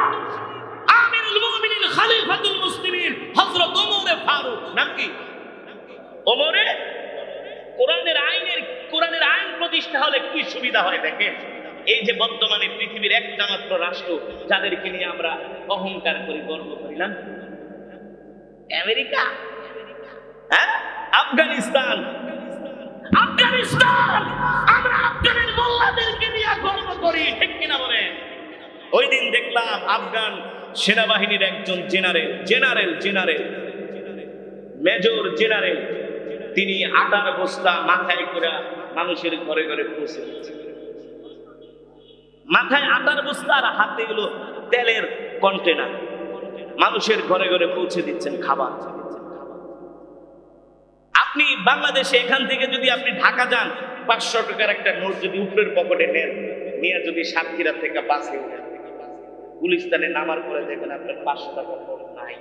আমিরুল মুমিনিন, খলিফাতুল মুসলিমিন হযরত ওমর ফারুক, নাম কি? ওমরে কোরআনের আইন প্রতিষ্ঠা হলে কি সুবিধা হয় দেখেন। এই যে বর্তমানে পৃথিবীর একটা মাত্র রাষ্ট্র যাদেরকে নিয়ে আমরা অহংকার করি, গর্ব করি না, আমেরিকা, হ্যাঁ, আফগানিস্তান, আমরা আফগানের মোল্লাদেরকে নিয়ে গর্ব করি, ঠিক কিনা বলেন? ওই দিন দেখলাম আফগান সেনাবাহিনীর একজন মেজর জেনারেল, তিনি আটার বস্তা মাথায় করে মানুষের ঘরে ঘরে পৌঁছে দিচ্ছেন। মাথায় আটার বস্তা আর হাতে হলো তেলের কন্টেনার, মানুষের ঘরে ঘরে পৌঁছে দিচ্ছেন খাবার। আপনি বাংলাদেশে এখান থেকে যদি আপনি ঢাকা যান, 500 টাকার একটা নোট যদি উপরের পকেটে নেন, নিয়ে যদি সাতক্ষীরা থেকে বাসে উঠেন, গুলিস্তানে নামার পরে দেখবেন আপনার 500 টাকার নোট নাই।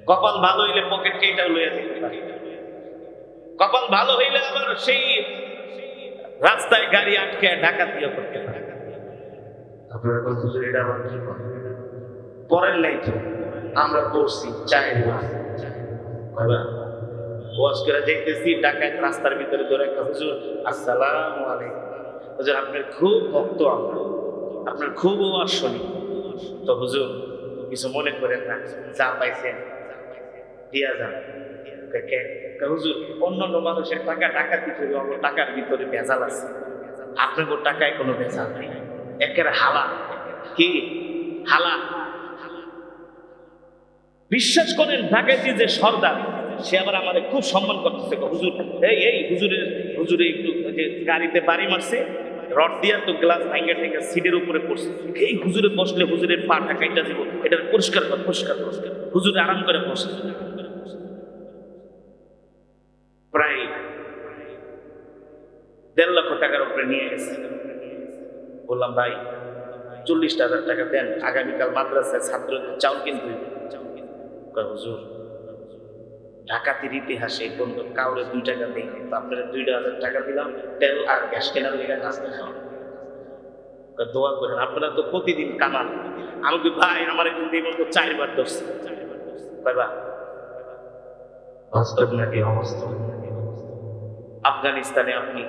কপাল ভালো হইলে পকেট কেটে লইয়া যেতে পারে, কপাল ভালো হইলে আবার সেই রাস্তায় গাড়ি আটকে ডাকাতিও করতে পারে। আপনারা কত এটা আবার কি পরের নাই তো আমরা পড়ছি চায়ের ওয়াজ করে দেখতেছি ডাকাত রাস্তার ভিতরে ধরে একটা হুজুর, আসসালামু আলাইকুম হুজুর, আপনার খুব ভক্ত, আপনার খুব ওয়াজ শুনি তো হুজুর, কিছু মনে করেন না, যা পাইছেন দিয়া যান। হুজুর, অন্যান্য মানুষের টাকা ডাকাতি করে আমার টাকার ভিতরে ভেজাল আছে, আপনার টাকায় কোনো ভেজাল নেই, একের হালাল। কি হালাল? বিশ্বাস করেন ঢাকাইতে যে সর্দার, সে আবার আমাদের খুব সম্মান করতেছে। হুজুর, হুজুরে একটু যে গাড়িতে বাড়ি মারছে, রড দিয়া তো গ্লাস ভাঙে থেকে সিটের উপরে পড়ছে, এই হুজুরে বসলে হুজুরের পা ঢাকাইটা দিব, এটা পরিষ্কার কর, পরিষ্কার। হুজুরে আরাম করে বসে। প্রায় 1.5 লক্ষ টাকার উপরে নিয়ে গেছে। বললাম ভাই 40,000 টাকা দেন, আগামীকাল মাদ্রাসায় ছাত্রদের চাউল কিনতে। হুজুর, ডাকাতির ইতিহাসে বন্ধ কাউরে 2 টাকা দেয়নি, তো আপনারা 2,000 টাকা দিলাম তেল আর গ্যাস কেনার লেগে নাস্তা খাওয়া। দোয়া করেন, আপনারা তো প্রতিদিন কামান। আমাকে ভাই আমার কিন্তু এই মতো 4 বার ধরছে। বাস্তব নাকি অবাস্তব? আফগানিস্তানে আপনি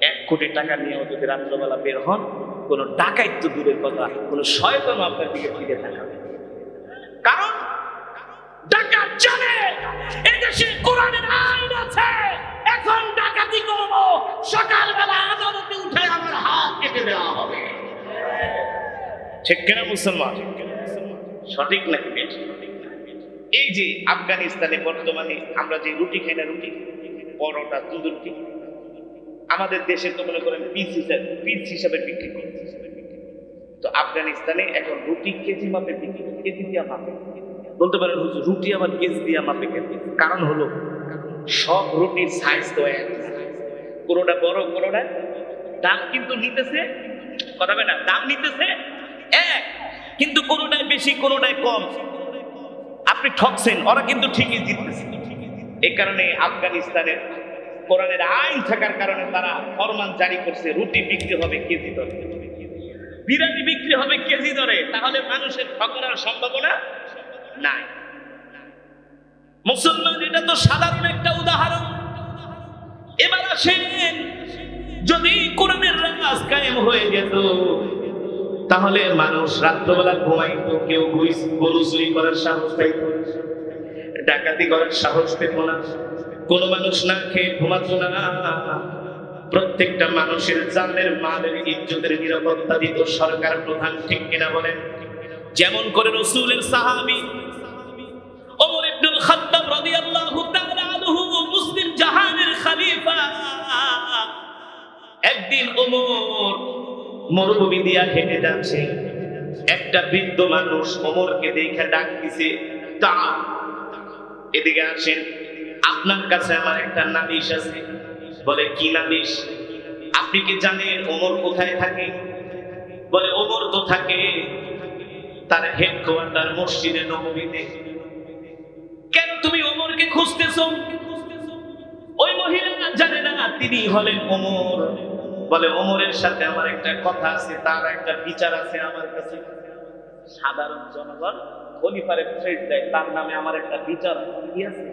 1 কোটি টাকা নিয়েও যদি রাত্রবেলা বের হন, কোন ডাকাইত তো দূরের কথা, কোন শয়তানও আপনার দিকে ফিরে তাকাবে না। কারণ ডাকাত জানে এদেশে কোরআনের আইন আছে, এখন ডাকাতি করব, সকালবেলা আদালতে উঠে আমার হাত কেটে দেওয়া হবে। ঠিক কিনা মুসলমান? সঠিক নাকি বেঠিক? এই যে আফগানিস্তানে বর্তমানে আমরা যে রুটি খাই না, রুটি, পরোটা, দুধুরটি, আমাদের দেশে তো মনে করেন পিস হিসাবে বিক্রি করে। তো আফগানিস্তানে এখন রুটি কেজি মাপে বিক্রি করে, কেজি দিয়া মাপে। বলতে পারেন হুজুর রুটি আবার কেজি দিয়া মাপে কেন? কারণ হলো সব রুটির সাইজ তো এক, কোনোটা বড় কোনোটা, দাম কিন্তু নিতেছে, কথা বলে না, দাম নিতেছে এক, কিন্তু কোনোটাই বেশি কোনোটাই কম। আপনি ঠকছেন, ওরা কিন্তু ঠিকই জিততেছে। এই কারণে আফগানিস্তানের কোরআনের আইন থাকার কারণে তারা ফরমান জারি করছে, রুটি বিক্রি হবে কেজি দরে, বিরিয়ানি বিক্রি হবে কেজি দরে। তাহলে মানুষের ঠকার সম্ভাবনা নাই। মুসলমান, এটা তো সাধারণ একটা উদাহরণ। এবার আসেন, যদি কোরআনের রাজ কায়েম হয়ে যেত, তাহলে মানুষ রাত্রবেলা ঘুমাইতো, কেউ গরু চুরি করার সাহস পাইত, ডাকাতি করার সাহস পেত না, কোন মানুষ না খেয়ে ঘুমাতো না। প্রত্যেকটা মানুষের জানের মালের ইজ্জতের নিরাপত্তা দিত সরকার প্রধান। ঠিক কিনা বলেন? যেমন করে রাসূলের সাহাবী ওমর ইবনুল খাত্তাব রাদিয়াল্লাহু তাআলা আনহু, মুসলিম জাহানের খলিফা, একদিন ওমর মরুভূমি দিয়া হেঁটে যাচ্ছে, একটা বৃদ্ধ মানুষ ওমরকে দেখে ডাক দিছে, তা এদিকে আসেন, আপনার কাছে আমার একটা নালিশ আছে। বলে, কি নালিশ? আপনি কি জানেন ওমর কোথায় থাকে? বলে, ওমর তো থাকে তার হেডকোয়ার্টার মসজিদে নববীতে। কেন তুমি ওমরকে খুঁজতেছো? ওই মহিলা জানে না তিনি হলেন ওমর। বলে, ওমরের সাথে আমার একটা কথা আছে, তার একটা বিচার আছে আমার কাছে। সাধারণ জনগণ খলিফারে থ্রেট দেয়, তার নামে আমার একটা বিচার আছে।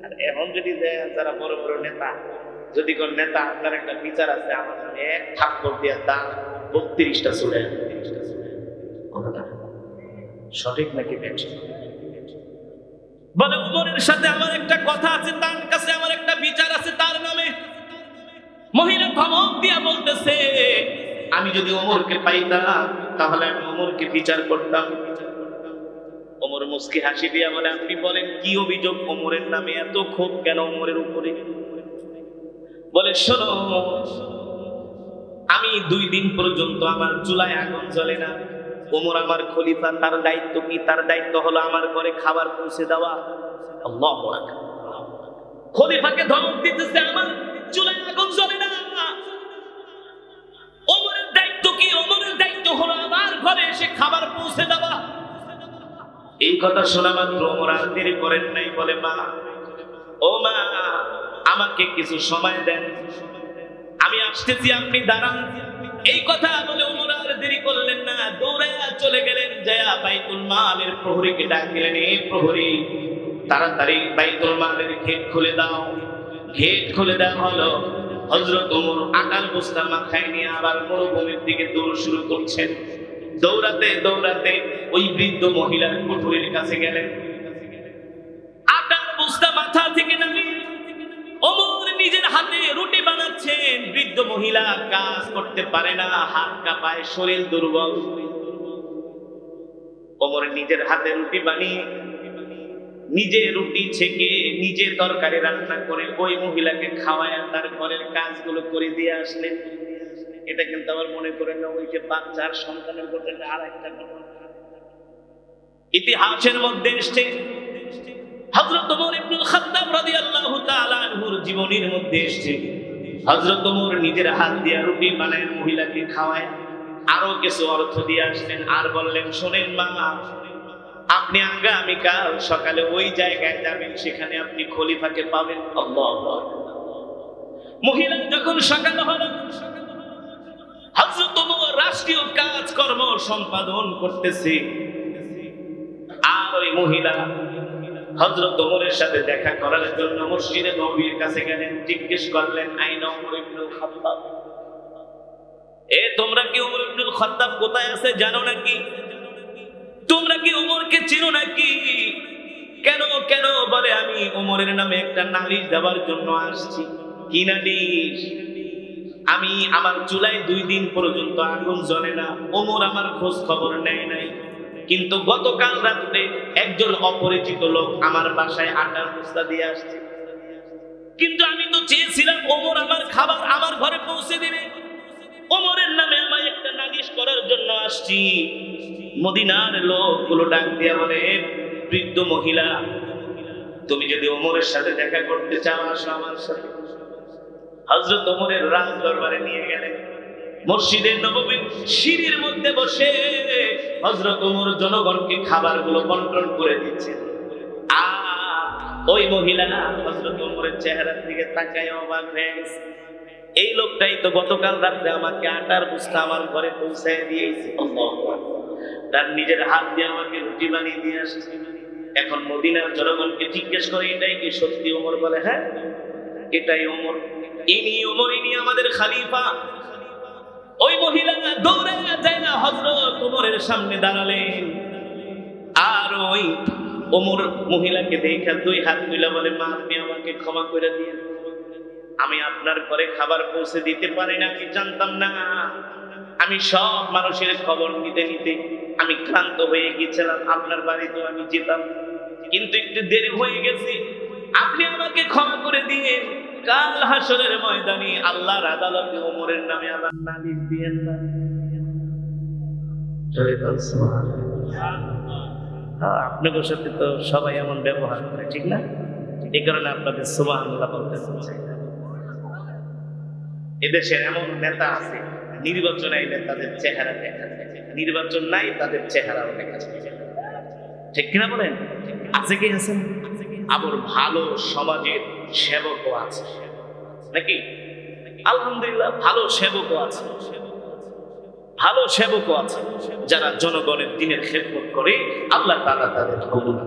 আর এখন যদি যারা বড় বড় নেতা, যদি কোন নেতা আপনার একটা বিচার আছে আমার নামে, এক থাপ্পড় দিয়ে দাঁত 32টা ছুড়ে। সঠিক নাকি বেঠিক? বলে, ওমরের সাথে আমার একটা কথা আছে, তার কাছে আমার একটা বিচার আছে তার নামে। মহিলা ধমক দিয়া বলতেছে, আমি যদি ওমরকে পাইতাম তাহলে আমি ওমরকে বিচার করতাম। ওমর মুস্কি হাসি দিয়া বলে, আপনি বলেন কি অভিযোগ? ওমরের নামে এত ক্ষোভ কেন ওমরের উপরে? বলে, শোনো, আমি 2 দিন পর্যন্ত আমার চুলায় আগুন জ্বলে না। ওমর আমার খলিফা, তার দায়িত্ব কি? তার দায়িত্ব হলো আমার ঘরে খাবার পৌঁছে দেওয়া। আল্লাহু আকবার। খলিফাকে ধমক দিতেছে, আমার চুলায় আগুন জ্বলে না। ওমরের দায়িত্ব কি? ওমরের দায়িত্ব হলো আমার ঘরে এসে খাবার পৌঁছে দেওয়া। এই কথা শোনা মাত্র ওমর আর দেরি করেন নাই। বলে, মা, ও মা, আমাকে কিছু সময় দেন, আমি আসতেছি, আপনি দাঁড়ান। এই কথা বলে ওমর আর দেরি করলেন না, দৌড়াইয়া চলে গেলেন। যায়া বাইতুল মালের প্রহরীকে ডাক দিলেন, এই প্রহরী, তাড়াতাড়ি বাইতুল মালের গেট খুলে দাও। গেট খুলে দেওয়া হলো। হযরত ওমর আকাল বস্তা মাথায় নিয়ে আবার মরুভূমির দিকে দৌড় শুরু করছেন। দৌড়াতে দৌড়াতে ওই বৃদ্ধ মহিলার কুঠুরির কাছে গেলেন। আটার বস্তা মাথা থেকে নামিয়ে ওমর নিজের হাতে রুটি বানাচ্ছেন। বৃদ্ধ মহিলা কাজ করতে পারে না, হাত কাঁপায়, শরীর দুর্বল। ওমর নিজের হাতে রুটি বানিয়ে, নিজে রুটি ছেঁকে, নিজে তরকারি রান্না করে ওই মহিলাকে খাওয়ায় তার ঘরের কাজগুলো করে দিয়ে আসলেন। এটা কিন্তু আবার মনে করেন না ওই যে বাচ্চার সন্তানের ঘটনা, আর একটা ঘটনা ইতিহাসের মধ্যে এসেছে। হযরত ওমর ইবনুল খাত্তাব রাদিয়াল্লাহু তাআলা আনহুর জীবনীর মধ্যে এসেছে, হযরত ওমর নিজের হাত দিয়ে রুটি বানায় মহিলাকে খাওয়ায়, আরো কিছু অর্থ দিয়ে আসলেন। আর বললেন, শোনেন মা, আপনি আগামীকাল সকালে ওই জায়গায় যাবেন, সেখানে আপনি খলিফাকে পাবেন। আল্লাহু আকবার। মহিলা যখন সকাল হলো, হযরত ওমর রাষ্ট্রীয় কাজকর্ম সম্পাদন করতেছে, আর ওই মহিলা হযরত ওমরের সাথে দেখা করার জন্য মসজিদে নববীর কাছে গেলেন। জিজ্ঞেস করলেন, আইনা ওমর ইবনুল খাত্তাব? তোমরা কি ওমর ইবনুল খাত্তাব কোথায় আছে জানো নাকি? তোমরা কি ওমরকে চিনো নাকি? কেন কেন বলে আমি ওমরের নামে একটা নালিশ দেওয়ার জন্য আসছি। কি নালিশ? আমি আমার চুলায় 2 দিন পর্যন্ত আগুন জ্বলে না, ওমর আমার খোঁজ খবর নেয় নাই। কিন্তু গতকাল রাতে একজন অপরিচিত লোক আমার বাসায় আটার বস্তা দিয়ে আসছে। কিন্তু আমি তো চেয়েছিলাম ওমর আমার খাবার আমার ঘরে পৌঁছে দিবে। ওমরের নামে আমায় একটা নালিশ করার জন্য আসছি। মদিনার লোকগুলো ডাক দিয়ে বলে, বৃদ্ধ মহিলা, তুমি যদি ওমরের সাথে দেখা করতে চাও আসো আমার সাথে। হযরত ওমরের রাজ দরবারে নিয়ে গেলেন। মসজিদে নববীর সিঁড়ির মধ্যে বসে হযরত ওমর জনগণকে খাবারগুলো বন্টন করে দিচ্ছেন। আর ওই মহিলা হযরত ওমরের চেহারার দিকে তাকায় অবাক হয়ে গেছে। এই লোকটাই তো গতকাল রাতে আমাকে আটার বস্তা আমার ঘরে পৌঁছায় দিয়েছে। তার নিজের হাত দিয়ে আমাকে রুটি বানিয়ে দিয়ে আসছে। এখন মদিনার জনগণকে জিজ্ঞেস করে, এটাই কি সত্যি? ওমর বলে, হ্যাঁ এটাই ওমর, ইনি ওমর, ইনি আমাদের খলিফা। ওই মহিলা দৌড়ে যায় না হযরত ওমরের সামনে দাঁড়ালেন। আর ওই ওমর মহিলাকে দেখে 2 হাত তুলে বলে, মা আপনি আমাকে ক্ষমা করে দিন, আমি আপনার ঘরে খাবার পৌঁছে দিতে পারি না, আমি জানতাম না। আমি সব মানুষের খবর নিতে নিতে আমি ক্লান্ত হয়ে গেছিলাম, আপনার বাড়িতে আমি যেতাম, কিন্তু একটু দেরি হয়ে গেছে, আপনি আমাকে ক্ষমা করে দিয়ে কাল হাসরের ময়দানে আল্লাহর আদালতে ওমরের নামে আবার নালিশ দিয়েন না। আপনাদের সাথে তো সবাই এমন ব্যবহার করে, ঠিক না? এই কারণে আপনাদের সুবহানাল্লাহ বলতে চাই। এদেশের এমন নেতা আছে, নির্বাচন আইলে তাদের চেহারা দেখা যায়, নির্বাচন নাই তাদের চেহারাও দেখা যায়, ঠিক কিনা বলেন? আছে কি? আছেন? আবার ভালো সমাজের সেবকও আছে নাকি? আলহামদুলিল্লাহ, ভালো সেবকও আছে, ভালো সেবকও আছে যারা জনগণের দিনের খেদমত করে, আল্লাহ তাআলা তাদের কবুল।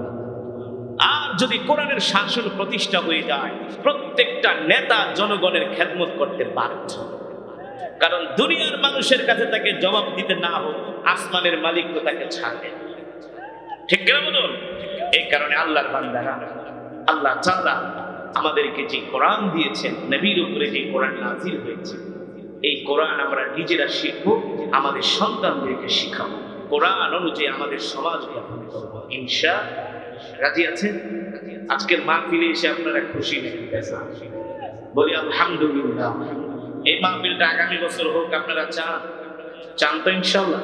আর যদি কোরআনের শাসন প্রতিষ্ঠা হয়ে যায়, প্রত্যেকটা নেতা জনগণের খেদমত করতে বাধ্য, কারণ দুনিয়ার মানুষের কাছে তাকে জবাব দিতে না হোক, আসমানের মালিক তো তাকে ছাড়বে, ঠিক কিনা বলুন? এই কারণে আল্লাহর বান্দারা, আল্লাহ তাআলা আমাদেরকে যে কোরআন দিয়েছেন, নবীর উপরে যে কোরআন নাযিল হয়েছে, এই কোরআন আমরা নিজেরা শিখবো, আমাদের সন্তানদেরকে শিখাবো, কোরআন অনুযায়ী আমাদের সমাজ গঠন করবো, ইনশাআল্লাহ। রাজি আছেন? আজকের মাহফিলে এসে আপনারা খুশি নাকি? বলি আলহামদুলিল্লাহ। এই মাহফিলটা আগামী বছর হোক, আপনারা চান? চান তো ইনশাআল্লাহ?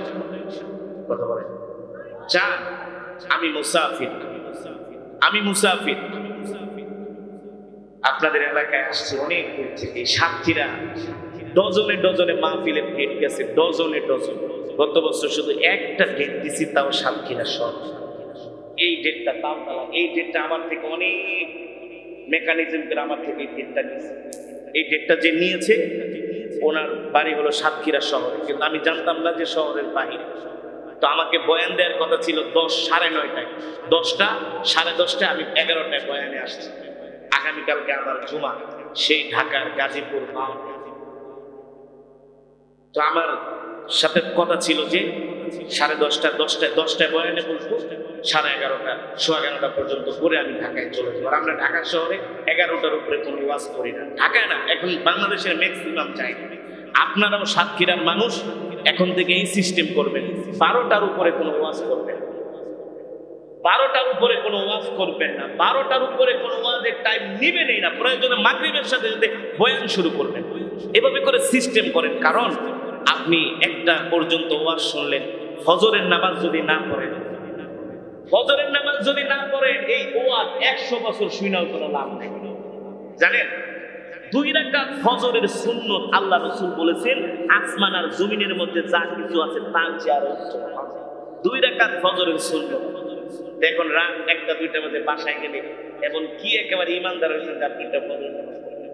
কথা বলেন, চান? আমি মুসাফির, আমি মুসাফির, আপনাদের এলাকায় আসছে অনেক দূর থেকে, সাক্ষীরা ডজনে ডজনে মাহফিলের ডেট গেছে, ডজনে ডজন। গত বছর শুধু একটা ডেট দিছি, তাও সাক্ষীরা সব। এই ডেটটা তাওতালা, এই ডেটটা আমার থেকে অনেক মেকানিজম করে আমার থেকে এই ডেটটা নিয়েছে। এই ডেটটা যে নিয়েছে ওনার বাড়ি হলো সাতক্ষীরা শহরে, কিন্তু আমি জানতাম না যে শহরের বাহিরে। তো আমাকে বয়ান দেওয়ার কথা ছিল 10, 9:30টায়, 10টা 10:30টায় আমি 11টায় বয়ানে আসছি। আগামীকালকে আমার জুমা, সেই ঢাকার গাজীপুর মাও। তো আমার সাথে কথা ছিল যে 10:30টায় বয়ানে বলবো, 11:30টা 11:15 পর্যন্ত করে আমি ঢাকায় চলে যাবো। আর আমরা ঢাকা শহরে 11টার উপরে কোনো ওয়াজ করি না, ঢাকায় না, এখন বাংলাদেশের ম্যাক্সিমাম চাই। আপনারাও সাতক্ষীরার মানুষ, এখন থেকে এই সিস্টেম করবেন, 12টার উপরে কোনো ওয়াজ করবেন, 12টার উপরে কোনো ওয়াজ করবেন না, 12টার উপরে কোনো ওয়াজের টাইম নিবেনই না, প্রয়োজনে মাগরিবের সাথে সাথে বয়ান শুরু করবেন। এভাবে করে সিস্টেম করেন, কারণ আপনি 1টা পর্যন্ত ওয়াজ শুনলেন, ফজরের নামাজ যদি না পড়েন, ফজরের নামাজ যদি না পড়েন, এই ওয়াজ 100 বছর শুনাও কোনো লাভ নেই। জানেন, 2 রাকাত ফজরের সুন্নত আল্লাহ রাসূল বলেছেন, আসমান আর জমিনের মধ্যে যা কিছু আছে তার চেয়ে আরো উত্তম। 2 রাকাত ফজরের সুন্নত। দেখুন রাত 1টা 2টার মধ্যে বাসায় গেলে এমন কি একেবারে ইমানদার হয়েছেন যে 2টা ফজর নামাজ পড়েন,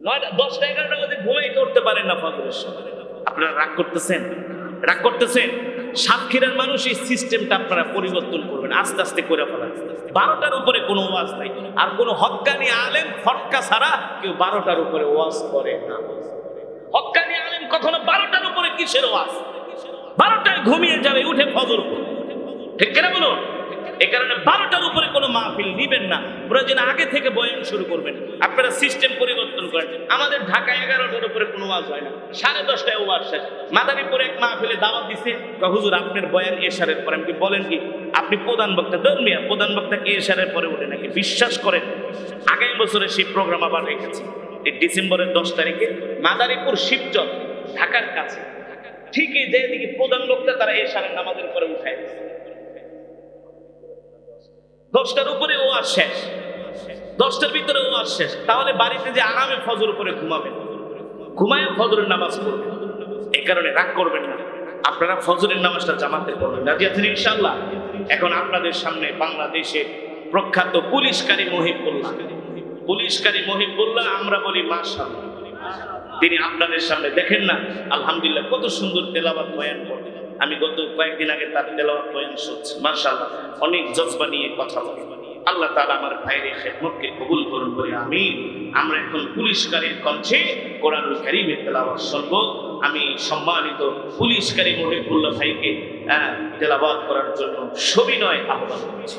9টা 10টা 11টার মধ্যে ঘুমাইতে উঠতে পারেন না ফজরের সময়। আপনারা রাগ করতেছেন, রাগ করতেছেন। সাতক্ষীরার মানুষ এই সিস্টেমটা আপনারা পরিবর্তন করবেন, আস্তে আস্তে করে ফেলান। 12টার উপরে কোনো ওয়াজ নাই, আর কোনো হক্কানি আলেম ফটকা ছাড়া কেউ 12টার উপরে ওয়াজ করে না। হক্কানি কখনো 12টার উপরে কিসের ওয়াজ? 12টায় ঘুমিয়ে যাবে, উঠে ফজর পড়বে। ঠিক কিনা বলুন? এই কারণে 12টার উপরে কোনো মাহফিল নিবেন না, প্রয়োজন আগে থেকে বয়ান শুরু করবেন। আপনারা সিস্টেম পরিবর্তন করেন। আমাদের ঢাকা 11টার উপরে কোনো ওয়াজ হয় না, 10:30টায় ওয়াজ শেষ। মাদারীপুরে এক মাহফিলে দাওয়াত দিছে, হুজুর আপনার বয়ান এশারের পরে। আমি বলেন কি আপনি প্রধান বক্তা? ধর্মিয়া প্রধান বক্তা কি এশারের পরে ওঠে নাকি? বিশ্বাস করেন, আগামী বছরে সেই প্রোগ্রাম আবার রেখেছি। এই ডিসেম্বরের 10 তারিখে মাদারীপুর শিবচর, ঢাকার কাছে, ঠিকই যেদিকে প্রধান বক্তা তারা এশারের নামাজের পরে উঠায় দিচ্ছে। 10টার উপরে ওয়াজ শেষ, 10টার ভিতরে ওয়াজ শেষ। তাহলে বাড়িতে যে আরামে ফজর করে ঘুমাবেন, ঘুমায় ফজরের নামাজ পড়বেন। এই কারণে রাগ করবেন না, আপনারা ফজরের নামাজটা জামাতে পড়বেন। রাজি আছেন ইনশাআল্লাহ? এখন আপনাদের সামনে বাংলাদেশের প্রখ্যাত পুলিশকারী মহিবুল্লাহ, পুলিশকারী মহিবুল্লাহ, আমরা বলি মাশাআল্লাহ, তিনি আপনাদের সামনে দেখেন না আলহামদুলিল্লাহ কত সুন্দর তেলাওয়াত বয়ান করেন। আমি গত কয়েকদিন আগে তার তেলাওয়াত বয়ান শুনছি, মাশাআল্লাহ অনেক জজবা নিয়ে কথা বলেন। আল্লাহ তাআলা আমার ভাইয়ের খেদমতকে কবুল করুন বলে আমিন। আমরা এখন পুলিশকারীর কণ্ঠে কোরআনুল কারীমের তেলাওয়াত শুনবো। আমি সম্মানিত পুলিশকারী মহিবুল্লাহ ভাইকে তেলাওয়াত করার জন্য সবিনয় আহ্বান করছি।